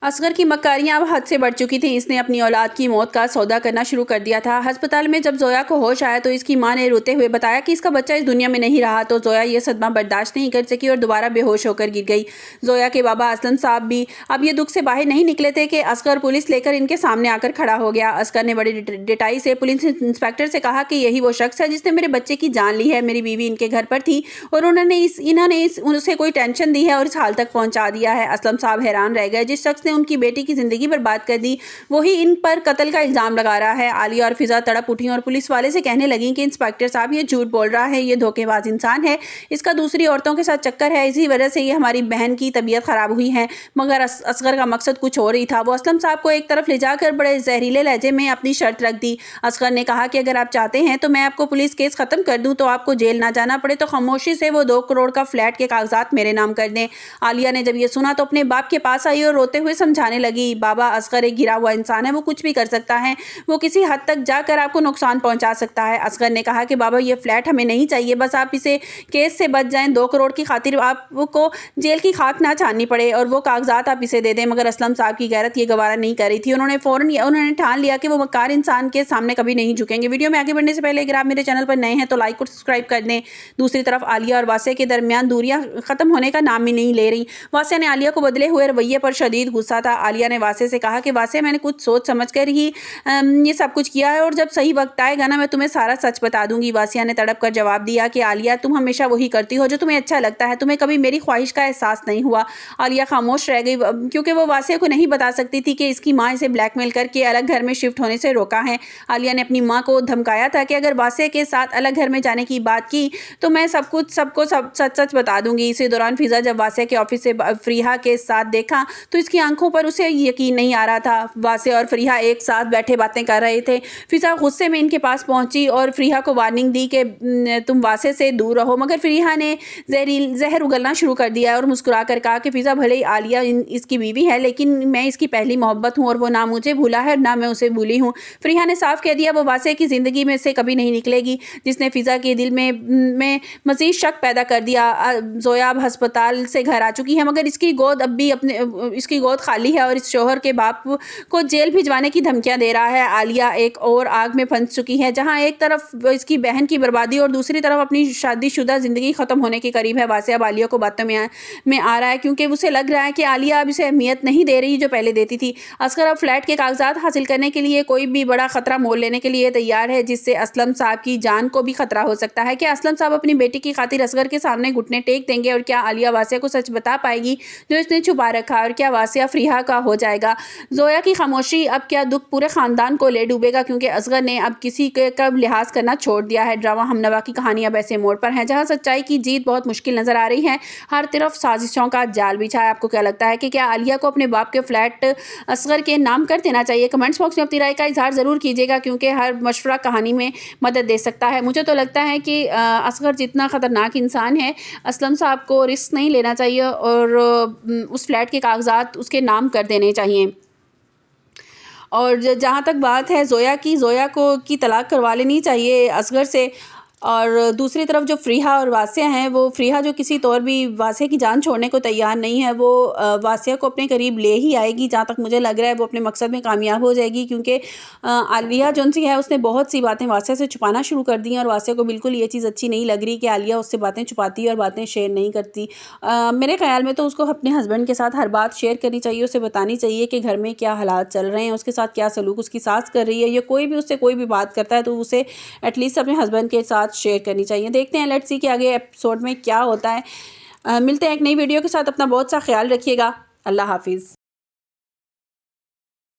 असगर की मक्कारियां अब हद से बढ़ चुकी थी। इसने अपनी औलाद की मौत का सौदा करना शुरू कर दिया था। अस्पताल में जब जोया को होश आया तो इसकी मां ने रोते हुए बताया कि इसका बच्चा इस दुनिया में नहीं रहा। तो जोया ये सदमा बर्दाश्त नहीं कर सकी और दोबारा बेहोश होकर गिर गई। जोया के बाबा असलम साहब भी अब ये दुख से बाहर नहीं निकले थे कि असगर पुलिस लेकर इनके सामने आकर खड़ा हो गया। असगर ने बड़ी डिटाई से पुलिस इंस्पेक्टर से कहा कि यही वो शख्स है जिसने मेरे बच्चे की जान ली है। मेरी बीवी इनके घर पर थी और इन्होंने उसे कोई टेंशन दी है और इस हाल तक पहुंचा दिया है। असलम साहब हैरान रह गए। जिस शख्स ने उनकी बेटी की जिंदगी बर्बाद कर दी वही इन पर कत्ल का इल्जाम लगा रहा है। आलिया और फिजा तड़प उठी और पुलिस वाले से कहने लगी कि इंस्पेक्टर साहब ये झूठ बोल रहा है, ये धोखेबाज इंसान है, इसका दूसरी औरतों के साथ चक्कर है, इसी वजह से ये हमारी बहन की तबीयत खराब हुई है। मगर असगर का मकसद कुछ और ही था। वो असलम साहब को एक तरफ ले जाकर बड़े जहरीले लहजे में अपनी शर्त रख दी। असगर ने कहा कि अगर आप चाहते हैं तो मैं आपको पुलिस केस खत्म कर दूं, तो आपको जेल ना जाना पड़े तो खामोशी से वो 2 करोड़ का फ्लैट के कागजात मेरे नाम कर दें। आलिया ने जब ये सुना तो अपने बाप के पास आई और रोते हुए समझाने लगी, बाबा असगर एक गिरा हुआ इंसान है, वो कुछ भी कर सकता है, वो किसी हद तक जाकर आपको नुकसान पहुंचा सकता है। असगर ने कहा कि बाबा ये फ्लैट हमें नहीं चाहिए, बस आप इसे केस से बच जाएं, 2 करोड़ की खातिर आपको जेल की खाक ना छाननी पड़े और वो कागजात आप इसे दे दें। मगर असलम साहब की गैरत ये गवारा नहीं कर रही थी। उन्होंने ठान लिया कि वो मक्कार इंसान के सामने कभी नहीं झुकेंगे। वीडियो में आगे बढ़ने से पहले अगर आप मेरे चैनल पर नए हैं तो लाइक और सब्सक्राइब कर दें। दूसरी तरफ आलिया और वासिया के दरमियान दूरियां खत्म होने का नाम ही नहीं ले रही। वासिया ने आलिया को बदले हुए रवैये पर शदीद गुस्सा था। आलिया ने वासिया से कहा कि वासिया मैंने कुछ सोच समझ कर ही ये सब कुछ किया है और जब सही वक्त आएगा ना मैं तुम्हें सारा सच बता दूंगी। वासिया ने तड़प कर जवाब दिया कि आलिया तुम हमेशा वही करती हो जो तुम्हें अच्छा लगता है, तुम्हें कभी मेरी ख्वाहिश का एहसास नहीं हुआ। आलिया खामोश रह गई क्योंकि वो वासिया को नहीं बता सकती थी कि इसकी माँ इसे ब्लैकमेल करके अलग घर में शिफ्ट होने से रोका है। आलिया ने अपनी माँ को धमकाया था कि अगर वासिया के साथ अलग घर में जाने की बात की तो मैं सबको सच सच बता दूंगी। इसी दौरान फिजा जब वासिया के ऑफिस से फरीहा के साथ देखा तो इसकी आंखों पर उसे यकीन नहीं आ रहा था। वासिया और फरीहा एक साथ बैठे बातें कर रहे थे। फिजा गुस्से में इनके पास पहुंची और फरीहा को वार्निंग दी कि तुम वासिया से दूर रहो। मगर फरीहा ने जहर उगलना शुरू कर दिया और मुस्कुरा कर कहा कि फिजा भले ही आलिया इसकी बीवी है लेकिन मैं इसकी पहली मोहब्बत हूँ और वो ना मुझे भूला है ना मैं उसे भूली हूँ। फरीहा ने साफ कह दिया वो वासिया की ज़िंदगी में से कभी नहीं निकलेगी, जिसने फिजा के दिल में मज़ीद शक पैदा कर दिया। जोया अब अस्पताल से घर आ चुकी है मगर इसकी गोद खाली है और इस शोहर के बाप को जेल भिजवाने की धमकियां दे रहा है। आलिया एक और आग में फंस चुकी है जहां एक तरफ इसकी बहन की बर्बादी और दूसरी तरफ अपनी शादीशुदा जिंदगी खत्म होने के करीब है। वासिया अब आलिया को बातों में आ रहा है क्योंकि उसे लग रहा है कि आलिया अब इसे अहमियत नहीं दे रही जो पहले देती थी। असगर अब फ्लैट के कागजात हासिल करने के लिए कोई भी बड़ा खतरा मोल लेने के लिए तैयार है, जिससे असलम साहब की जान को भी खतरा हो सकता है। क्या असलम साहब अपनी बेटी की खातिर असगर के सामने घुटने टेक देंगे और क्या आलिया वासिया को सच बता पाएगी जो इसने छुपा रखा और क्या वासिया फरीहा का हो जाएगा। जोया की खामोशी अब क्या दुख पूरे खानदान को ले डूबेगा क्योंकि असगर ने अब किसी के कब लिहाज करना छोड़ दिया है। ड्रामा हमनवा की कहानी अब ऐसे मोड़ पर है जहां सच्चाई की जीत बहुत मुश्किल नजर आ रही है। हर तरफ साजिशों का जाल बिछा है। आपको क्या लगता है कि क्या आलिया को अपने बाप के फ्लैट असगर के नाम कर देना चाहिए? कमेंट्स बॉक्स में अपनी राय का इजहार जरूर कीजिएगा क्योंकि हर मशवरा कहानी में मदद दे सकता है। मुझे तो लगता है कि असगर जितना खतरनाक इंसान है, असलम साहब को रिस्क नहीं लेना चाहिए और उस फ्लैट के कागजात उसके नाम कर देने चाहिए। और जहाँ तक बात है जोया की तलाक करवा लेनी चाहिए असगर से। और दूसरी तरफ जो फरीहा और वासिया हैं, वो फरीहा जो किसी तौर भी वासिया की जान छोड़ने को तैयार नहीं है, वो वासिया को अपने करीब ले ही आएगी। जहाँ तक मुझे लग रहा है वो अपने मकसद में कामयाब हो जाएगी क्योंकि आलिया जो सी है उसने बहुत सी बातें वासिया से छुपाना शुरू कर दी हैं और वासिया को बिल्कुल ये चीज़ अच्छी नहीं लग रही कि आलिया उससे बातें छुपाती है और बातें शेयर नहीं करती। मेरे ख्याल में तो उसको अपने हस्बैंड के साथ हर बात शेयर करनी चाहिए, उसे बतानी चाहिए कि घर में क्या हालात चल रहे हैं, उसके साथ क्या सलूक उसकी सास कर रही है, या कोई भी उससे कोई भी बात करता है तो उसे एटलीस्ट अपने हस्बैंड के साथ शेयर करनी चाहिए। देखते हैं लेट्स सी कि आगे एपिसोड में क्या होता है। मिलते हैं एक नई वीडियो के साथ। अपना बहुत सा ख्याल रखिएगा। अल्लाह हाफिज़।